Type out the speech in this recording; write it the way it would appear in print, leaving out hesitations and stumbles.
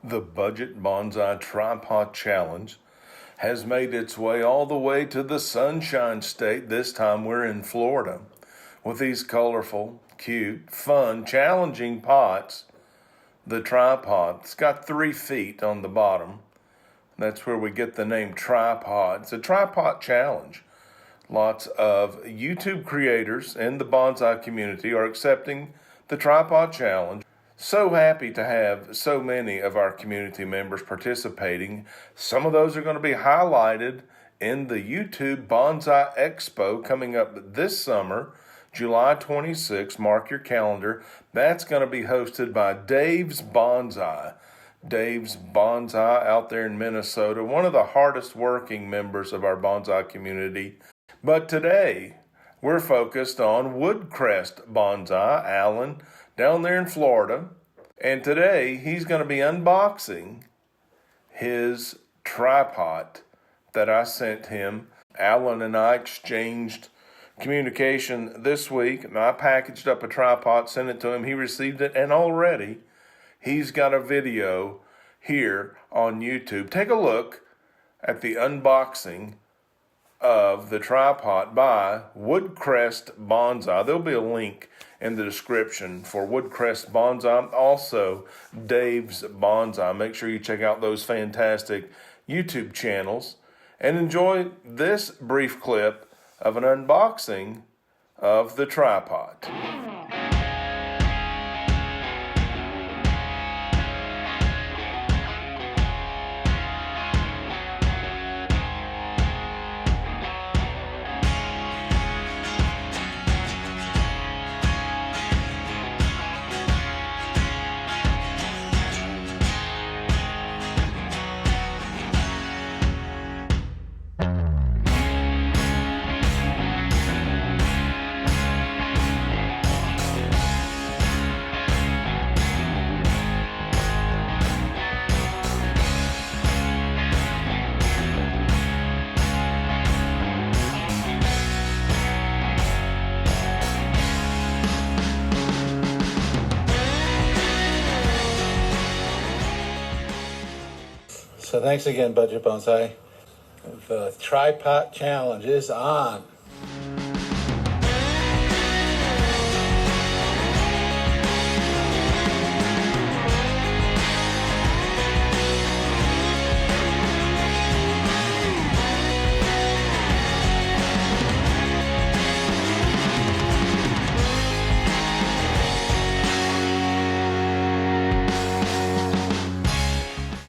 The Budget Bonsai TRIPOT Challenge has made its way all the way to the Sunshine State. This time we're in Florida with these colorful, cute, fun, challenging pots. The tripod's got 3 feet on the bottom. That's where we get the name tripod. It's a tripod challenge. Lots of YouTube creators in the bonsai community are accepting the tripod challenge. So happy to have so many of our community members participating. Some of those are going to be highlighted in the YouTube Bonsai Expo coming up this summer, July 26. Mark your calendar. That's going to be hosted by Dave's Bonsai. Dave's Bonsai out there in Minnesota, one of the hardest working members of our bonsai community. But today, we're focused on Woodcrest Bonsai, Alan, down there in Florida. And today, he's going to be unboxing his tripod that I sent him. Alan and I exchanged communication this week, and I packaged up a tripod, sent it to him. He received it, and already he's got a video here on YouTube. Take a look at the unboxing of the tripod by Woodcrest Bonsai. There'll be a link in the description for Woodcrest Bonsai, also Dave's Bonsai. Make sure you check out those fantastic YouTube channels and enjoy this brief clip of an unboxing of the tripod. So thanks again, Budget Bonsai. The tripod challenge is on.